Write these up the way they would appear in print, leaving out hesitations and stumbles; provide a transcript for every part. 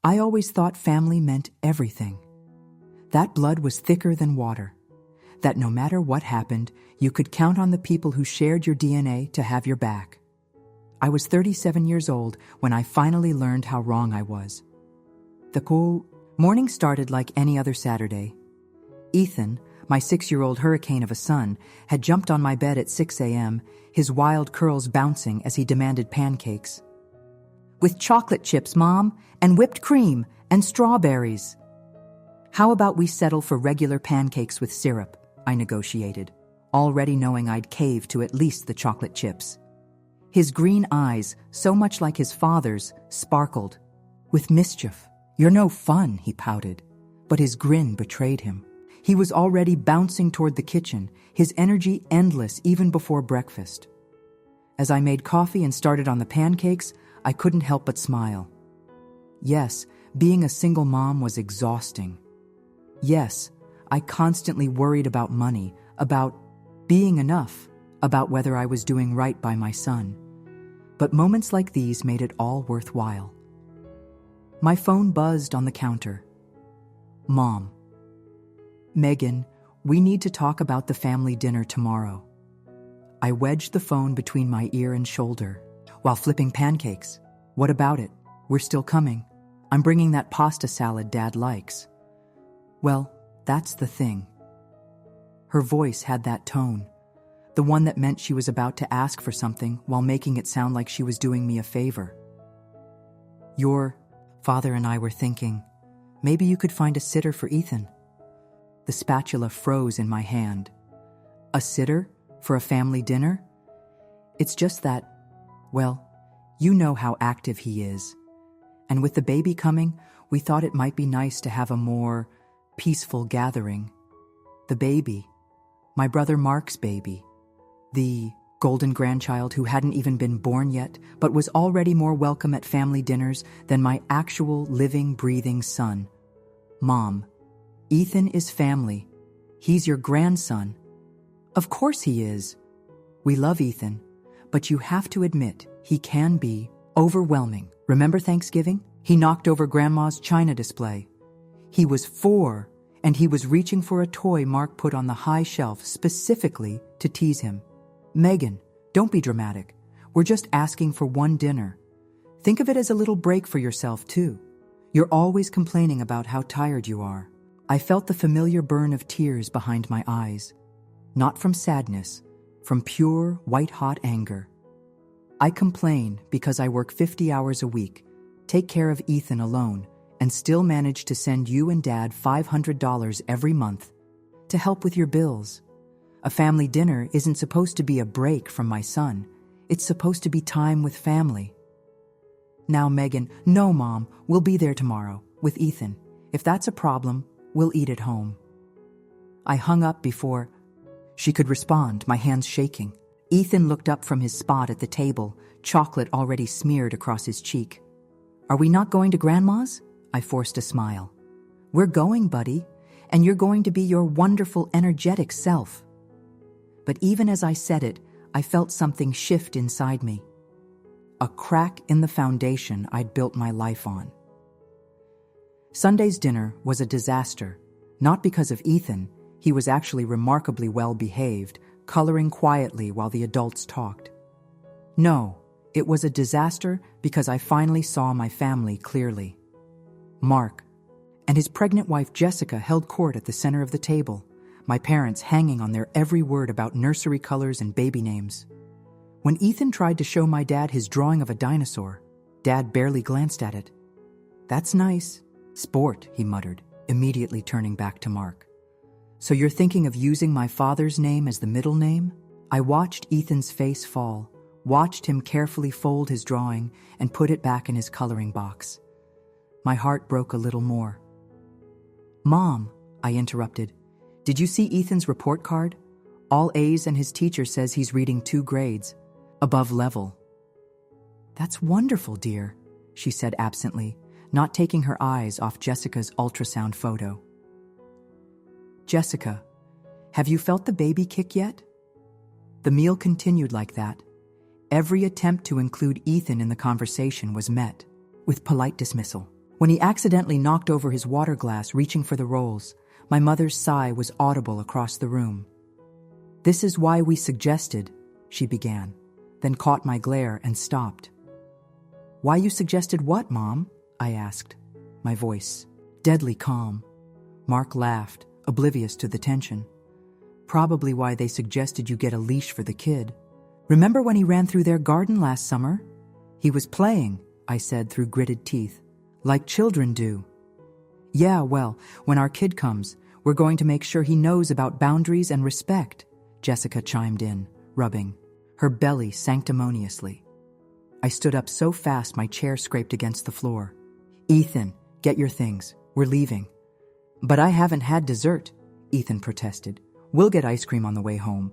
I always thought family meant everything. That blood was thicker than water. That no matter what happened, you could count on the people who shared your DNA to have your back. I was 37 years old when I finally learned how wrong I was. The morning started like any other Saturday. Ethan, my 6-year-old hurricane of a son, had jumped on my bed at 6 a.m., his wild curls bouncing as he demanded pancakes. "With chocolate chips, Mom, and whipped cream, and strawberries." "How about we settle for regular pancakes with syrup?" I negotiated, already knowing I'd cave to at least the chocolate chips. His green eyes, so much like his father's, sparkled. With mischief. "You're no fun," he pouted, but his grin betrayed him. He was already bouncing toward the kitchen, his energy endless even before breakfast. As I made coffee and started on the pancakes, I couldn't help but smile. Yes, being a single mom was exhausting. Yes, I constantly worried about money, about being enough, about whether I was doing right by my son. But moments like these made it all worthwhile. My phone buzzed on the counter. "Mom." "Megan, we need to talk about the family dinner tomorrow." I wedged the phone between my ear and shoulder while flipping pancakes. "What about it? We're still coming. I'm bringing that pasta salad Dad likes." "Well, that's the thing." Her voice had that tone, the one that meant she was about to ask for something while making it sound like she was doing me a favor. "Your father and I were thinking, maybe you could find a sitter for Ethan." The spatula froze in my hand. "A sitter? For a family dinner?" "It's just that, well, you know how active he is. And with the baby coming, we thought it might be nice to have a more peaceful gathering. The baby, my brother Mark's baby, the golden grandchild who hadn't even been born yet, but was already more welcome at family dinners than my actual living, breathing son. Mom, Ethan is family. He's your grandson." "Of course he is. We love Ethan, but you have to admit he can be overwhelming. Remember Thanksgiving? He knocked over Grandma's china display. He was 4, and he was reaching for a toy Mark put on the high shelf specifically to tease him. Megan, don't be dramatic. We're just asking for one dinner. Think of it as a little break for yourself, too. You're always complaining about how tired you are." I felt the familiar burn of tears behind my eyes. Not from sadness, from pure, white-hot anger. I complain because I work 50 hours a week, take care of Ethan alone, and still manage to send you and Dad $500 every month to help with your bills. A family dinner isn't supposed to be a break from my son. It's supposed to be time with family. "Now, Megan, no, Mom, we'll be there tomorrow, with Ethan. If that's a problem, we'll eat at home." I hung up before she could respond, my hands shaking. Ethan looked up from his spot at the table, chocolate already smeared across his cheek. "Are we not going to Grandma's?" I forced a smile. "We're going, buddy, and you're going to be your wonderful, energetic self." But even as I said it, I felt something shift inside me. A crack in the foundation I'd built my life on. Sunday's dinner was a disaster, not because of Ethan. He was actually remarkably well behaved, coloring quietly while the adults talked. No, it was a disaster because I finally saw my family clearly. Mark and his pregnant wife Jessica held court at the center of the table, my parents hanging on their every word about nursery colors and baby names. When Ethan tried to show my dad his drawing of a dinosaur, Dad barely glanced at it. "That's nice. Sport," he muttered, immediately turning back to Mark. "So you're thinking of using my father's name as the middle name?" I watched Ethan's face fall, watched him carefully fold his drawing and put it back in his coloring box. My heart broke a little more. "Mom," I interrupted, "did you see Ethan's report card? All A's, and his teacher says he's reading 2 grades, above level." "That's wonderful, dear," she said absently, not taking her eyes off Jessica's ultrasound photo. "Jessica, have you felt the baby kick yet?" The meal continued like that. Every attempt to include Ethan in the conversation was met with polite dismissal. When he accidentally knocked over his water glass reaching for the rolls, my mother's sigh was audible across the room. "This is why we suggested," she began, then caught my glare and stopped. "Why you suggested what, Mom?" I asked, my voice deadly calm. Mark laughed, oblivious to the tension. "Probably why they suggested you get a leash for the kid. Remember when he ran through their garden last summer? He was playing," I said through gritted teeth, "like children do." "Yeah, well, when our kid comes, we're going to make sure he knows about boundaries and respect," Jessica chimed in, rubbing her belly sanctimoniously. I stood up so fast my chair scraped against the floor. "Ethan, get your things. We're leaving." "But I haven't had dessert," Ethan protested. "We'll get ice cream on the way home."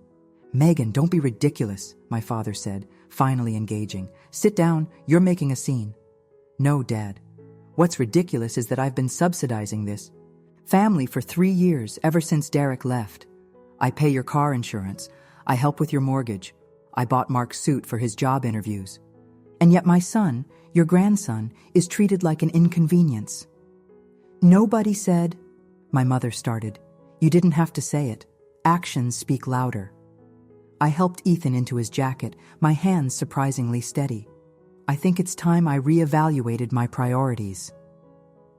"Megan, don't be ridiculous," my father said, finally engaging. "Sit down, you're making a scene." "No, Dad. What's ridiculous is that I've been subsidizing this family for 3 years, ever since Derek left. I pay your car insurance. I help with your mortgage. I bought Mark's suit for his job interviews. And yet my son, your grandson, is treated like an inconvenience." "Nobody said," my mother started. "You didn't have to say it. Actions speak louder." I helped Ethan into his jacket, my hands surprisingly steady. "I think it's time I reevaluated my priorities."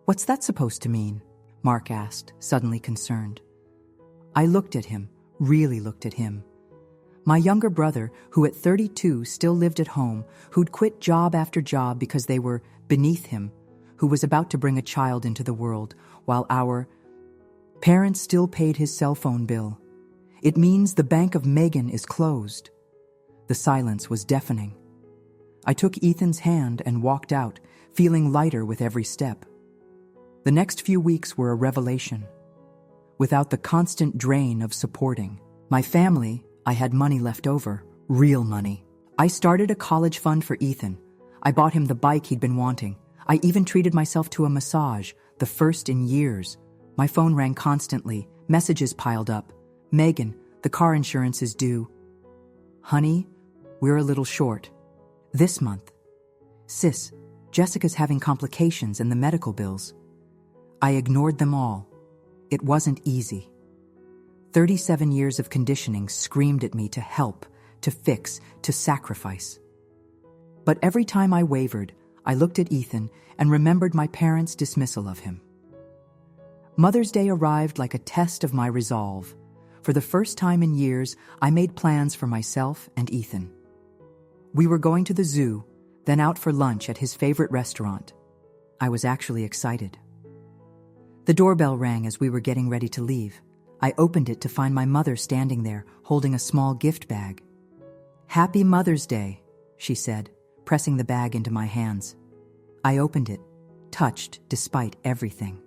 "What's that supposed to mean?" Mark asked, suddenly concerned. I looked at him, really looked at him. My younger brother, who at 32 still lived at home, who'd quit job after job because they were beneath him, who was about to bring a child into the world, while our parents still paid his cell phone bill. "It means the Bank of Megan is closed." The silence was deafening. I took Ethan's hand and walked out, feeling lighter with every step. The next few weeks were a revelation. Without the constant drain of supporting my family, I had money left over, real money. I started a college fund for Ethan. I bought him the bike he'd been wanting. I even treated myself to a massage, the first in years. My phone rang constantly, messages piled up. "Megan, the car insurance is due." "Honey, we're a little short. This month." "Sis, Jessica's having complications and the medical bills." I ignored them all. It wasn't easy. 37 years of conditioning screamed at me to help, to fix, to sacrifice. But every time I wavered, I looked at Ethan and remembered my parents' dismissal of him. Mother's Day arrived like a test of my resolve. For the first time in years, I made plans for myself and Ethan. We were going to the zoo, then out for lunch at his favorite restaurant. I was actually excited. The doorbell rang as we were getting ready to leave. I opened it to find my mother standing there, holding a small gift bag. "Happy Mother's Day," she said, pressing the bag into my hands. I opened it, touched despite everything.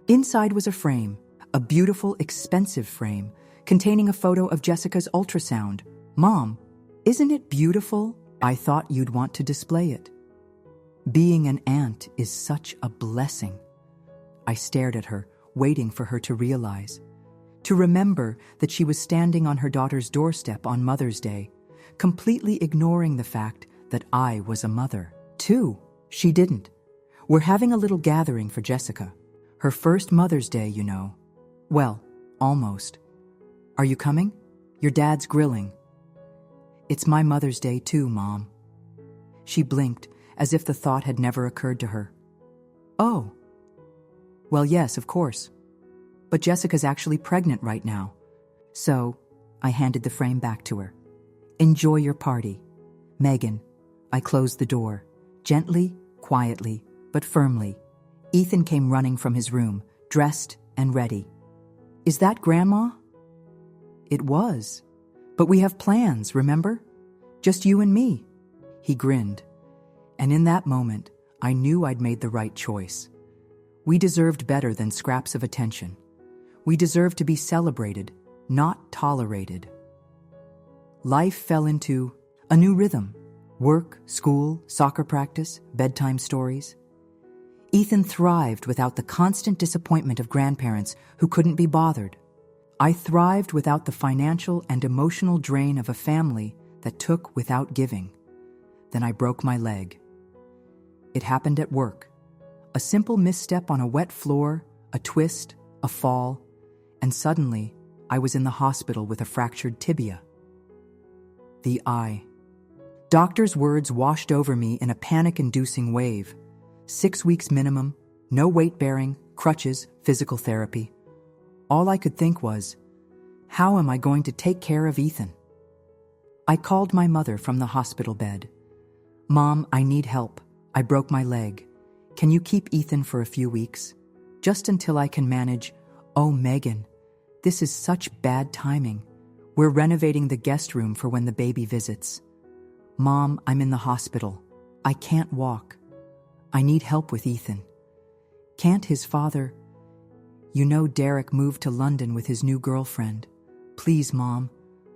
Inside was a frame, a beautiful, expensive frame, containing a photo of Jessica's ultrasound. "Mom, isn't it beautiful? I thought you'd want to display it." Being an aunt is such a blessing. I stared at her, waiting for her to realize, to remember that she was standing on her daughter's doorstep on Mother's Day, completely ignoring the fact that I was a mother, too. She didn't. "We're having a little gathering for Jessica. Her first Mother's Day, you know. Well, almost. Are you coming? Your dad's grilling." "It's my Mother's Day too, Mom." She blinked, as if the thought had never occurred to her. "Oh. Well, yes, of course. But Jessica's actually pregnant right now. So," I handed the frame back to her. "Enjoy your party. Megan." I closed the door, gently, quietly, but firmly. Ethan came running from his room, dressed and ready. "Is that Grandma?" It was. "But we have plans, remember? Just you and me." He grinned. And in that moment, I knew I'd made the right choice. We deserved better than scraps of attention. We deserved to be celebrated, not tolerated. Life fell into a new rhythm. Work, school, soccer practice, bedtime stories. Ethan thrived without the constant disappointment of grandparents who couldn't be bothered. I thrived without the financial and emotional drain of a family that took without giving. Then I broke my leg. It happened at work. A simple misstep on a wet floor, a twist, a fall, and suddenly I was in the hospital with a fractured tibia. The eye. Doctor's words washed over me in a panic-inducing wave. 6 weeks minimum, no weight-bearing, crutches, physical therapy. All I could think was, how am I going to take care of Ethan? I called my mother from the hospital bed. Mom, I need help. I broke my leg. Can you keep Ethan for a few weeks? Just until I can manage. Oh, Megan, this is such bad timing. We're renovating the guest room for when the baby visits. Mom, I'm in the hospital. I can't walk. I need help with Ethan. Can't his father? You know Derek moved to London with his new girlfriend. Please, Mom,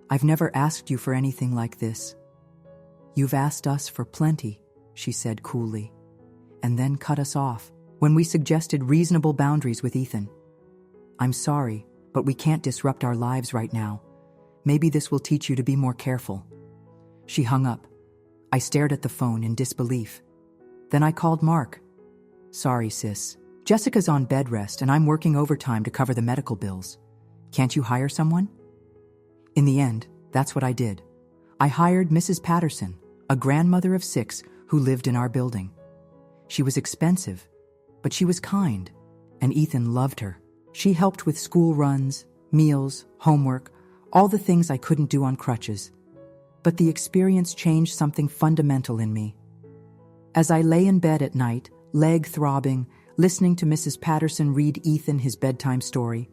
I've never asked you for anything like this. You've asked us for plenty, she said coolly, and then cut us off when we suggested reasonable boundaries with Ethan. I'm sorry, but we can't disrupt our lives right now. Maybe this will teach you to be more careful. She hung up. I stared at the phone in disbelief. Then I called Mark. Sorry, sis. Jessica's on bed rest and I'm working overtime to cover the medical bills. Can't you hire someone? In the end, that's what I did. I hired Mrs. Patterson, a grandmother of 6 who lived in our building. She was expensive, but she was kind, and Ethan loved her. She helped with school runs, meals, homework, all the things I couldn't do on crutches. But the experience changed something fundamental in me. As I lay in bed at night, leg throbbing, listening to Mrs. Patterson read Ethan his bedtime story,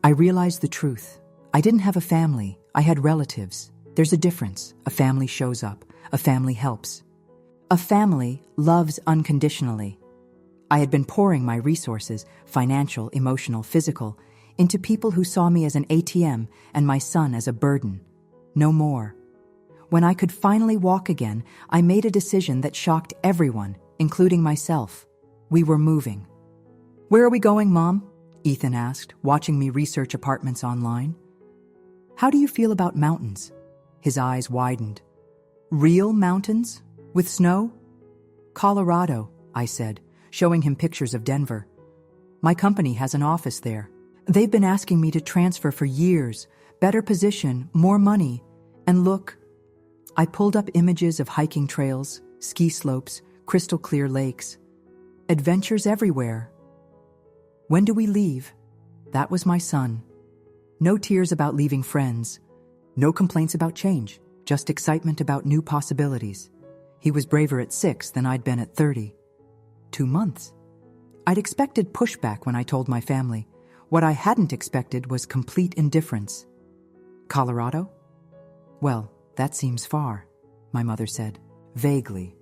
I realized the truth. I didn't have a family. I had relatives. There's a difference. A family shows up. A family helps. A family loves unconditionally. I had been pouring my resources, financial, emotional, physical, into people who saw me as an ATM and my son as a burden. No more. When I could finally walk again, I made a decision that shocked everyone, including myself. We were moving. Where are we going, Mom? Ethan asked, watching me research apartments online. How do you feel about mountains? His eyes widened. Real mountains? With snow? Colorado, I said, showing him pictures of Denver. My company has an office there. They've been asking me to transfer for years. Better position, more money. And look, I pulled up images of hiking trails, ski slopes, crystal clear lakes. Adventures everywhere. When do we leave? That was my son. No tears about leaving friends. No complaints about change. Just excitement about new possibilities. He was braver at 6 than I'd been at 30. 2 months. I'd expected pushback when I told my family. What I hadn't expected was complete indifference. Colorado? Well, that seems far, my mother said, vaguely.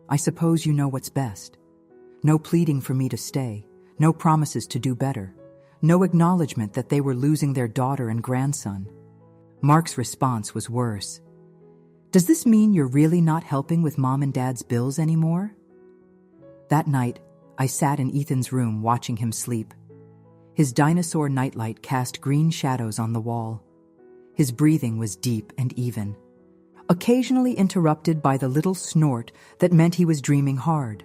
I suppose you know what's best. No pleading for me to stay, no promises to do better, no acknowledgement that they were losing their daughter and grandson. Mark's response was worse. Does this mean you're really not helping with Mom and Dad's bills anymore? That night, I sat in Ethan's room watching him sleep. His dinosaur nightlight cast green shadows on the wall. His breathing was deep and even, occasionally interrupted by the little snort that meant he was dreaming hard.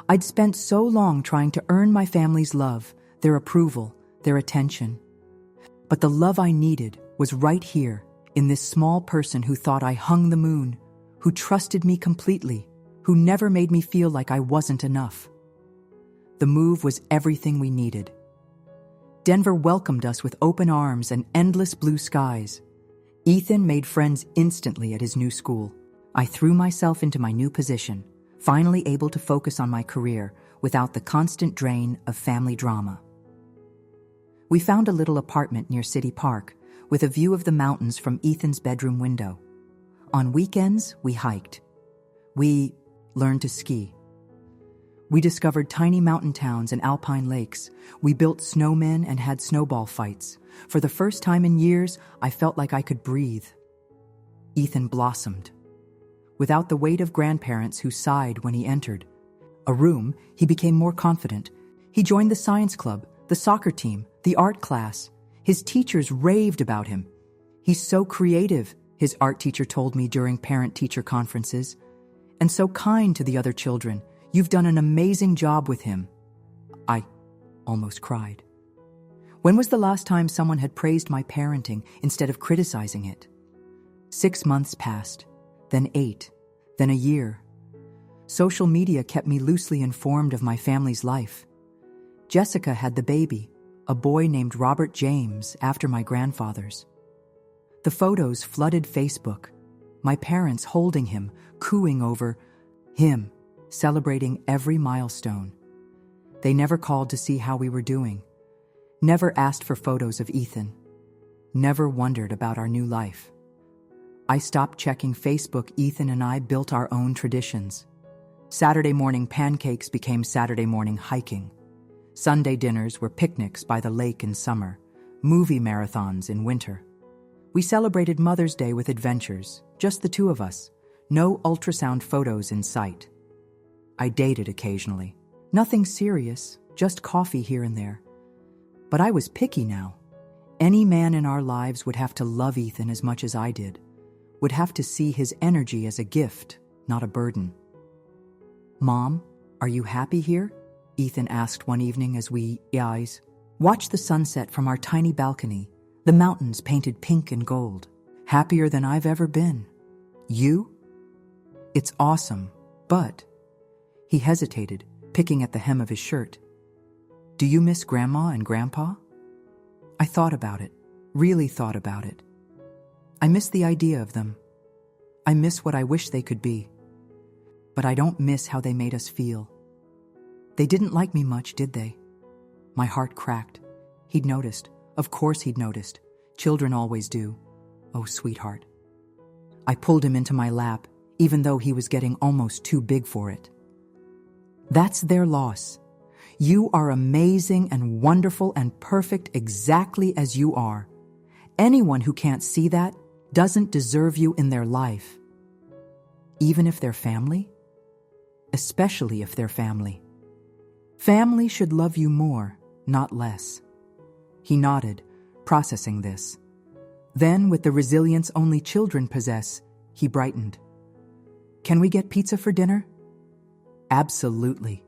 I'd spent so long trying to earn my family's love, their approval, their attention. But the love I needed was right here, in this small person who thought I hung the moon, who trusted me completely, who never made me feel like I wasn't enough. The move was everything we needed. Denver welcomed us with open arms and endless blue skies. Ethan made friends instantly at his new school. I threw myself into my new position, finally able to focus on my career without the constant drain of family drama. We found a little apartment near City Park with a view of the mountains from Ethan's bedroom window. On weekends, we hiked. We learned to ski. We discovered tiny mountain towns and alpine lakes. We built snowmen and had snowball fights. For the first time in years, I felt like I could breathe. Ethan blossomed. Without the weight of grandparents who sighed when he entered a room, he became more confident. He joined the science club, the soccer team, the art class. His teachers raved about him. He's so creative, his art teacher told me during parent-teacher conferences, and so kind to the other children. You've done an amazing job with him." I almost cried. When was the last time someone had praised my parenting instead of criticizing it? 6 months passed, then 8, then a year. Social media kept me loosely informed of my family's life. Jessica had the baby, a boy named Robert James, after my grandfather's. The photos flooded Facebook, my parents holding him, cooing over him, celebrating every milestone. They never called to see how we were doing, never asked for photos of Ethan, never wondered about our new life. I stopped checking Facebook. Ethan and I built our own traditions. Saturday morning pancakes became Saturday morning hiking. Sunday dinners were picnics by the lake in summer, movie marathons in winter. We celebrated Mother's Day with adventures, just the two of us, no ultrasound photos in sight. I dated occasionally. Nothing serious, just coffee here and there. But I was picky now. Any man in our lives would have to love Ethan as much as I did, would have to see his energy as a gift, not a burden. "Mom, are you happy here?" Ethan asked one evening as we watched the sunset from our tiny balcony, the mountains painted pink and gold. "Happier than I've ever been. You?" "It's awesome, but..." He hesitated, picking at the hem of his shirt. "Do you miss Grandma and Grandpa?" I thought about it, really thought about it. I miss the idea of them. I miss what I wish they could be. But I don't miss how they made us feel. They didn't like me much, did they? My heart cracked. He'd noticed. Of course he'd noticed. Children always do. Oh, sweetheart. I pulled him into my lap, even though he was getting almost too big for it. That's their loss. You are amazing and wonderful and perfect exactly as you are. Anyone who can't see that doesn't deserve you in their life. Even if they're family? Especially if they're family. Family should love you more, not less. He nodded, processing this. Then, with the resilience only children possess, he brightened. "Can we get pizza for dinner?" Absolutely.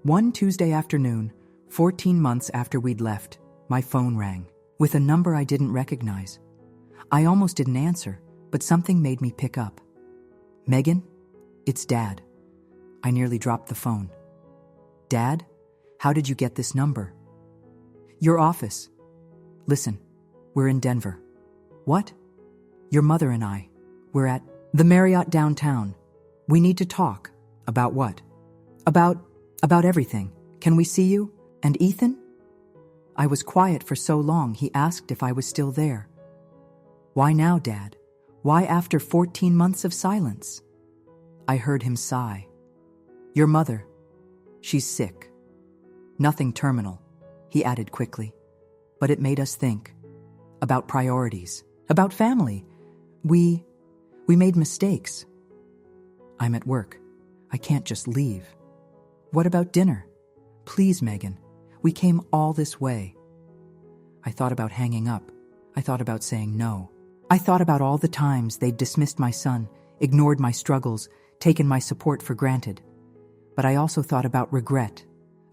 One Tuesday afternoon, 14 months after we'd left, my phone rang, with a number I didn't recognize. I almost didn't answer, but something made me pick up. "Megan, it's Dad." I nearly dropped the phone. "Dad, how did you get this number?" "Your office. Listen, we're in Denver." "What?" "Your mother and I. We're at the Marriott downtown. We need to talk." "About what?" About everything. Can we see you? And Ethan?" I was quiet for so long, he asked if I was still there. "Why now, Dad? Why after 14 months of silence?" I heard him sigh. "Your mother. She's sick. Nothing terminal," he added quickly. But it made us think. About priorities. About family. We made mistakes. "I'm at work. I can't just leave." "What about dinner?" "Please, Megan. We came all this way." I thought about hanging up. I thought about saying no. I thought about all the times they'd dismissed my son, ignored my struggles, taken my support for granted. But I also thought about regret,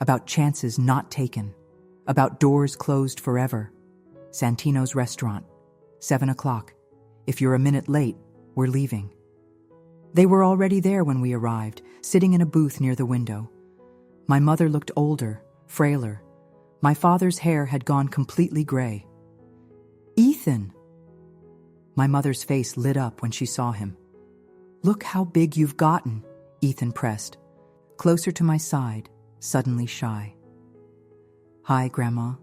about chances not taken, about doors closed forever. Santino's restaurant, 7 o'clock. If you're a minute late, we're leaving. They were already there when we arrived, sitting in a booth near the window. My mother looked older, frailer. My father's hair had gone completely gray. "Ethan!" My mother's face lit up when she saw him. "Look how big you've gotten," Ethan pressed, closer to my side, suddenly shy. "Hi, Grandma."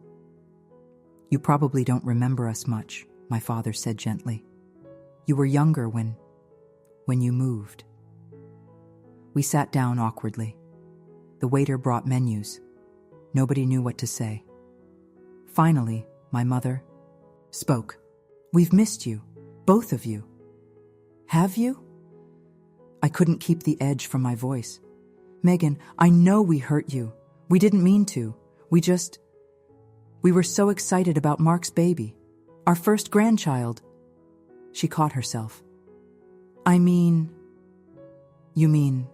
"You probably don't remember us much," my father said gently. "You were younger when you moved." We sat down awkwardly. The waiter brought menus. Nobody knew what to say. Finally, my mother spoke. "We've missed you, both of you." "Have you?" I couldn't keep the edge from my voice. "Megan, I know we hurt you. We didn't mean to. We were so excited about Mark's baby, our first grandchild." She caught herself. "You mean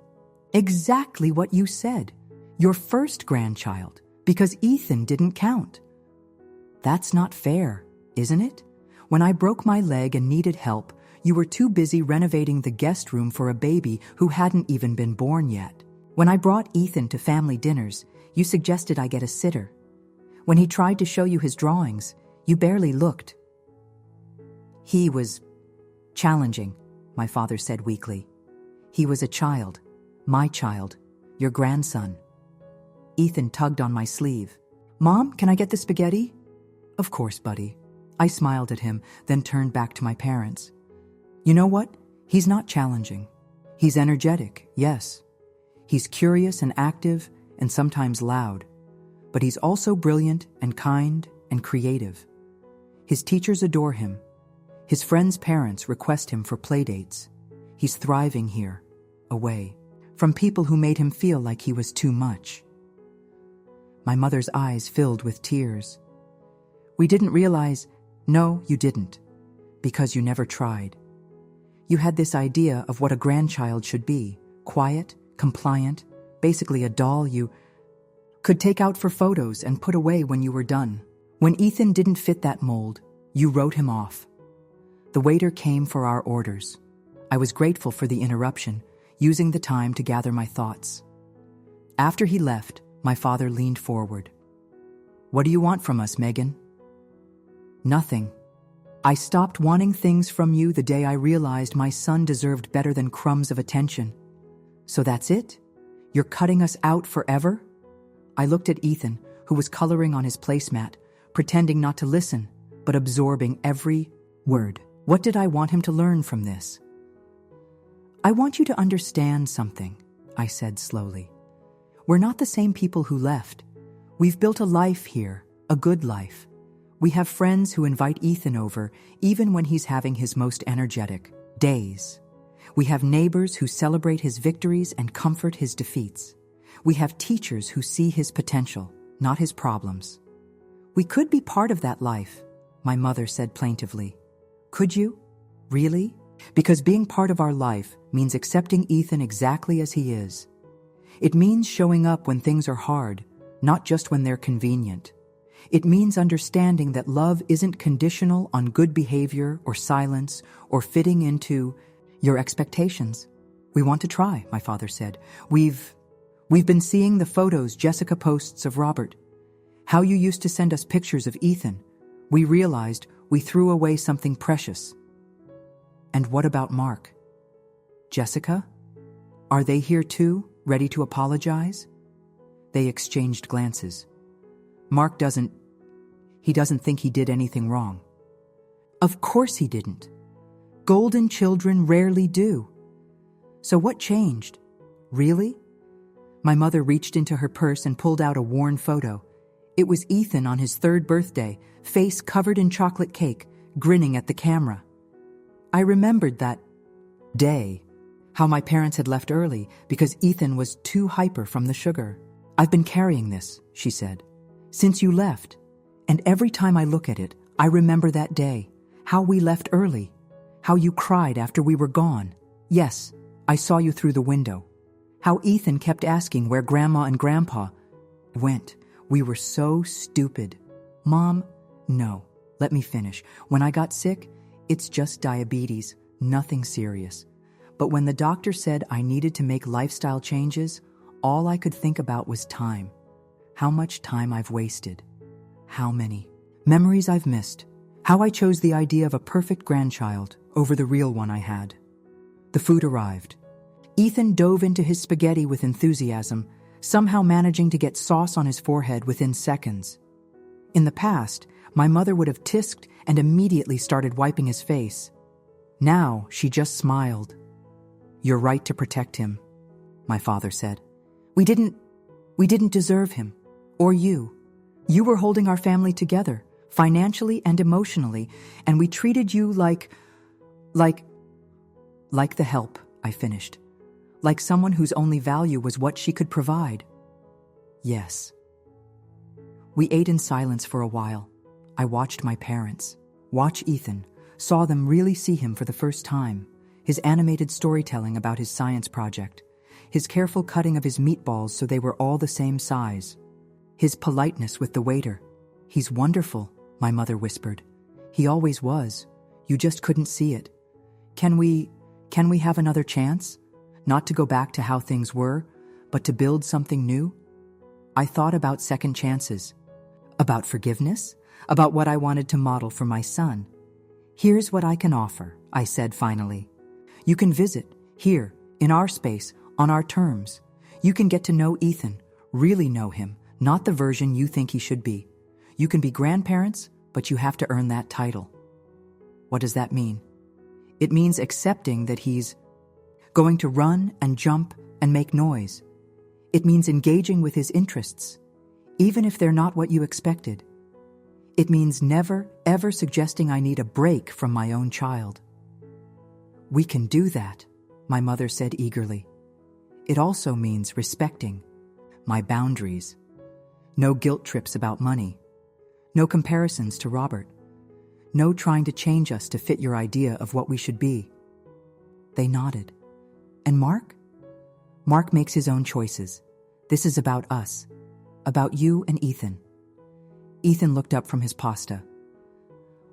Exactly what you said. Your first grandchild, because Ethan didn't count. That's not fair, isn't it? When I broke my leg and needed help, you were too busy renovating the guest room for a baby who hadn't even been born yet. When I brought Ethan to family dinners, you suggested I get a sitter. When he tried to show you his drawings, you barely looked. He was challenging, my father said weakly. He was a child, my child, your grandson. Ethan tugged on my sleeve. Mom, can I get the spaghetti? Of course, buddy. I smiled at him, then turned back to my parents. You know what? He's not challenging. He's energetic, yes. He's curious and active and sometimes loud. But he's also brilliant and kind and creative. His teachers adore him. His friends' parents request him for playdates. He's thriving here, away, from people who made him feel like he was too much. My mother's eyes filled with tears. We didn't realize, no, you didn't, because you never tried. You had this idea of what a grandchild should be, quiet, compliant, basically a doll you could take out for photos and put away when you were done. When Ethan didn't fit that mold, you wrote him off. The waiter came for our orders. I was grateful for the interruption, using the time to gather my thoughts. After he left, my father leaned forward. What do you want from us, Megan? Nothing. I stopped wanting things from you the day I realized my son deserved better than crumbs of attention. So that's it? You're cutting us out forever? I looked at Ethan, who was coloring on his placemat, pretending not to listen, but absorbing every word. What did I want him to learn from this? I want you to understand something, I said slowly. We're not the same people who left. We've built a life here, a good life. We have friends who invite Ethan over, even when he's having his most energetic days. We have neighbors who celebrate his victories and comfort his defeats. We have teachers who see his potential, not his problems. We could be part of that life, my mother said plaintively. Could you? Really? Because being part of our life means accepting Ethan exactly as he is. It means showing up when things are hard, not just when they're convenient. It means understanding that love isn't conditional on good behavior or silence or fitting into your expectations. We want to try, my father said. We've been seeing the photos Jessica posts of Robert. How you used to send us pictures of Ethan. We realized we threw away something precious. And what about Mark? Jessica? Are they here too, ready to apologize? They exchanged glances. Mark doesn't think he did anything wrong. Of course he didn't. Golden children rarely do. So what changed? Really? My mother reached into her purse and pulled out a worn photo. It was Ethan on his 3rd birthday, face covered in chocolate cake, grinning at the camera. I remembered that day, how my parents had left early because Ethan was too hyper from the sugar. I've been carrying this, she said, since you left. And every time I look at it, I remember that day, how we left early, how you cried after we were gone. Yes, I saw you through the window. How Ethan kept asking where Grandma and Grandpa went. We were so stupid. Mom, no, let me finish. When I got sick, it's just diabetes, nothing serious. But when the doctor said I needed to make lifestyle changes, all I could think about was time. How much time I've wasted. How many memories I've missed. How I chose the idea of a perfect grandchild over the real one I had. The food arrived. Ethan dove into his spaghetti with enthusiasm, somehow managing to get sauce on his forehead within seconds. In the past, my mother would have tisked and immediately started wiping his face. Now, she just smiled. You're right to protect him, my father said. We didn't deserve him. Or you. You were holding our family together, financially and emotionally, and we treated you like the help, I finished. Like someone whose only value was what she could provide. Yes. We ate in silence for a while. I watched my parents, watch Ethan, saw them really see him for the first time, his animated storytelling about his science project, his careful cutting of his meatballs so they were all the same size, his politeness with the waiter. "He's wonderful," my mother whispered. "He always was. You just couldn't see it. Can we have another chance? Not to go back to how things were, but to build something new?" I thought about second chances, about forgiveness, about what I wanted to model for my son. "Here's what I can offer," I said finally. "You can visit, here, in our space, on our terms. You can get to know Ethan, really know him, not the version you think he should be. You can be grandparents, but you have to earn that title." What does that mean? It means accepting that he's going to run and jump and make noise. It means engaging with his interests, even if they're not what you expected. It means never, ever suggesting I need a break from my own child. "We can do that," my mother said eagerly. "It also means respecting my boundaries. No guilt trips about money. No comparisons to Robert. No trying to change us to fit your idea of what we should be." They nodded. "And Mark?" "Mark makes his own choices. This is about us. About you and Ethan." Ethan looked up from his pasta.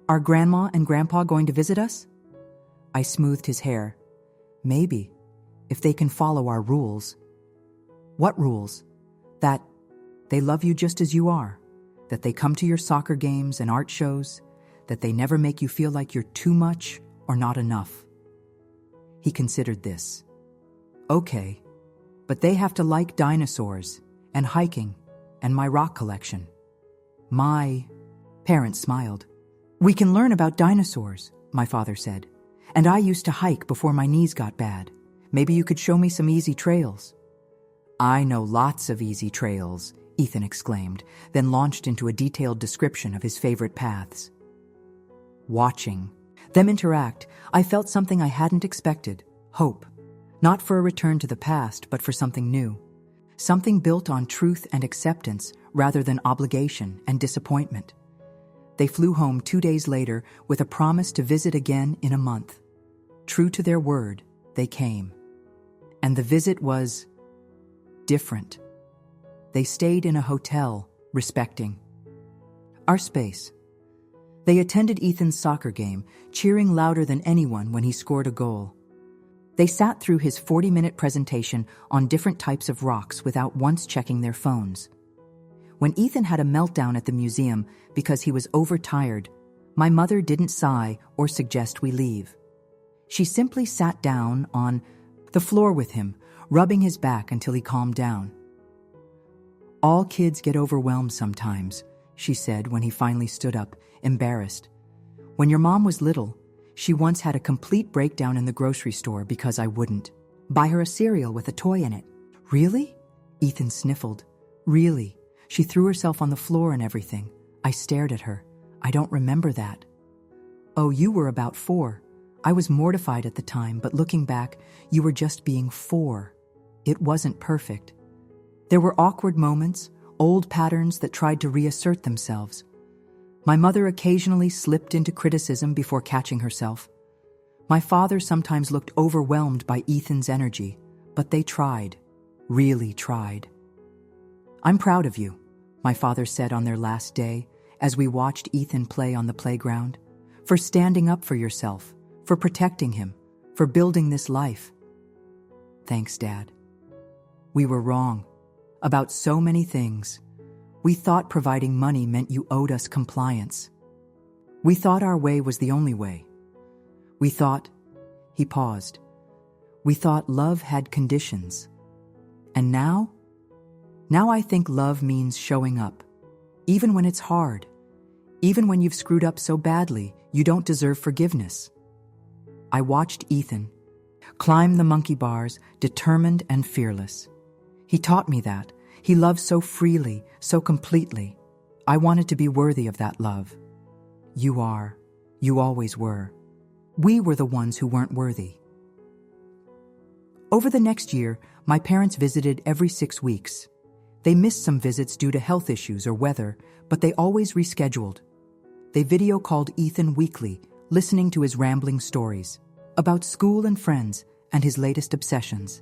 "Are Grandma and Grandpa going to visit us?" I smoothed his hair. "Maybe, if they can follow our rules." "What rules?" "That they love you just as you are, that they come to your soccer games and art shows, that they never make you feel like you're too much or not enough." He considered this. "Okay, but they have to like dinosaurs and hiking and my rock collection." My parents smiled. "We can learn about dinosaurs," my father said. "And I used to hike before my knees got bad. Maybe you could show me some easy trails." "I know lots of easy trails," Ethan exclaimed, then launched into a detailed description of his favorite paths. Watching them interact, I felt something I hadn't expected: hope. Not for a return to the past, but for something new. Something built on truth and acceptance rather than obligation and disappointment. They flew home 2 days later with a promise to visit again in a month. True to their word, they came. And the visit was different. They stayed in a hotel, respecting our space. They attended Ethan's soccer game, cheering louder than anyone when he scored a goal. They sat through his 40-minute presentation on different types of rocks without once checking their phones. When Ethan had a meltdown at the museum because he was overtired, my mother didn't sigh or suggest we leave. She simply sat down on the floor with him, rubbing his back until he calmed down. "All kids get overwhelmed sometimes," she said when he finally stood up, embarrassed. "When your mom was little, she once had a complete breakdown in the grocery store because I wouldn't buy her a cereal with a toy in it." "Really?" Ethan sniffled. "Really. She threw herself on the floor and everything. I stared at her. I don't remember that." "Oh, you were about 4. I was mortified at the time, but looking back, you were just being 4. It wasn't perfect. There were awkward moments, old patterns that tried to reassert themselves. My mother occasionally slipped into criticism before catching herself. My father sometimes looked overwhelmed by Ethan's energy, but they tried, really tried. "I'm proud of you," my father said on their last day as we watched Ethan play on the playground, "for standing up for yourself, for protecting him, for building this life." "Thanks, Dad. We were wrong about so many things. We thought providing money meant you owed us compliance. We thought our way was the only way. We thought," he paused, "we thought love had conditions. And now I think love means showing up, even when it's hard, even when you've screwed up so badly you don't deserve forgiveness." I watched Ethan climb the monkey bars, determined and fearless. He taught me that. He loved so freely, so completely. I wanted to be worthy of that love. You are. You always were. We were the ones who weren't worthy. Over the next year, my parents visited every 6 weeks. They missed some visits due to health issues or weather, but they always rescheduled. They video called Ethan weekly, listening to his rambling stories about school and friends and his latest obsessions.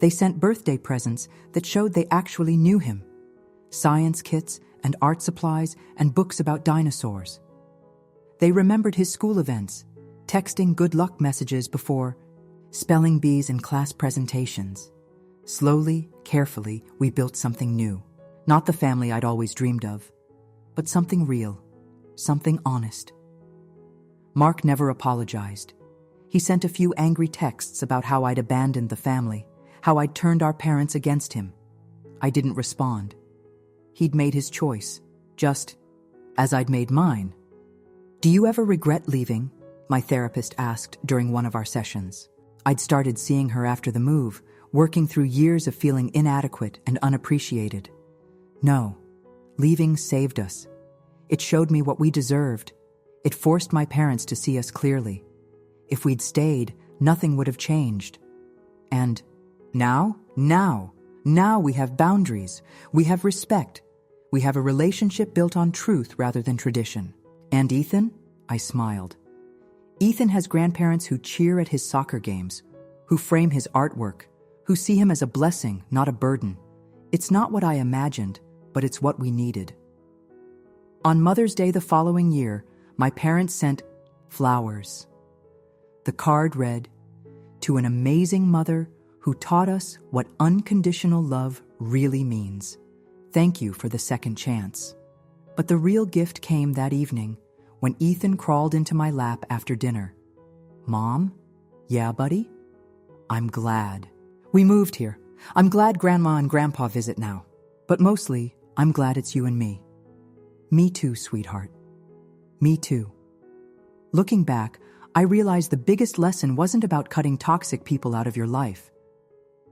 They sent birthday presents that showed they actually knew him. Science kits and art supplies and books about dinosaurs. They remembered his school events, texting good luck messages before spelling bees in class presentations. Slowly, carefully, we built something new. Not the family I'd always dreamed of, but something real, something honest. Mark never apologized. He sent a few angry texts about how I'd abandoned the family, how I'd turned our parents against him. I didn't respond. He'd made his choice, just as I'd made mine. "Do you ever regret leaving?" my therapist asked during one of our sessions. I'd started seeing her after the move, working through years of feeling inadequate and unappreciated. No, leaving saved us. It showed me what we deserved. It forced my parents to see us clearly. If we'd stayed, nothing would have changed. And now we have boundaries. We have respect. We have a relationship built on truth rather than tradition. And Ethan? I smiled. Ethan has grandparents who cheer at his soccer games, who frame his artwork, who see him as a blessing, not a burden. It's not what I imagined, but it's what we needed. On Mother's Day the following year, my parents sent flowers. The card read, "To an amazing mother who taught us what unconditional love really means. Thank you for the second chance." But the real gift came that evening when Ethan crawled into my lap after dinner. "Mom? Yeah, buddy? I'm glad. We moved here. I'm glad Grandma and Grandpa visit now. But mostly, I'm glad it's you and me." "Me too, sweetheart. Me too." Looking back, I realized the biggest lesson wasn't about cutting toxic people out of your life.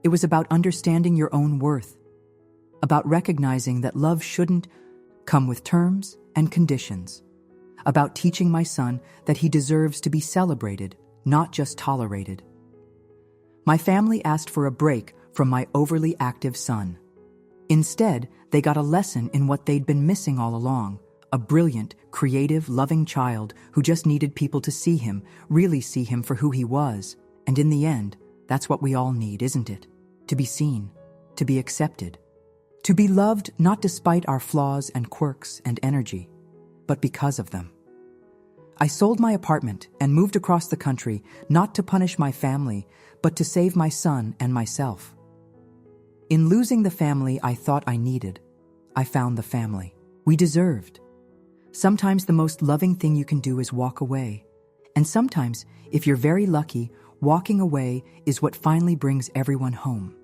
It was about understanding your own worth, about recognizing that love shouldn't come with terms and conditions, about teaching my son that he deserves to be celebrated, not just tolerated. My family asked for a break from my overly active son. Instead, they got a lesson in what they'd been missing all along, a brilliant, creative, loving child who just needed people to see him, really see him for who he was. And in the end, that's what we all need, isn't it? To be seen, to be accepted, to be loved not despite our flaws and quirks and energy, but because of them. I sold my apartment and moved across the country, not to punish my family, but to save my son and myself. In losing the family I thought I needed, I found the family we deserved. Sometimes the most loving thing you can do is walk away. And sometimes, if you're very lucky, walking away is what finally brings everyone home.